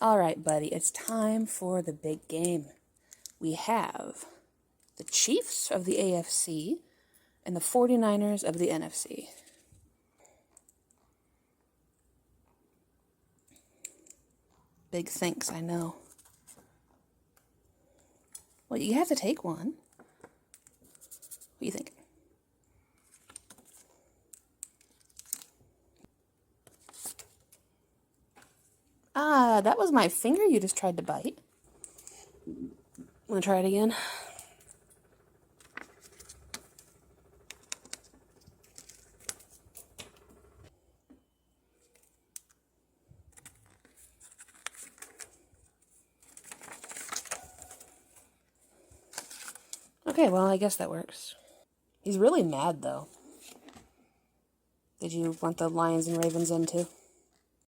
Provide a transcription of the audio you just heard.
All right, buddy, it's time for the big game. We have the Chiefs of the AFC and the 49ers of the NFC. Big thanks, I know. Well, you have to take one. What do you think? Ah, that was my finger you just tried to bite. Want to try it again? Okay, well, I guess that works. He's really mad, though. Did you want the Lions and Ravens in, too?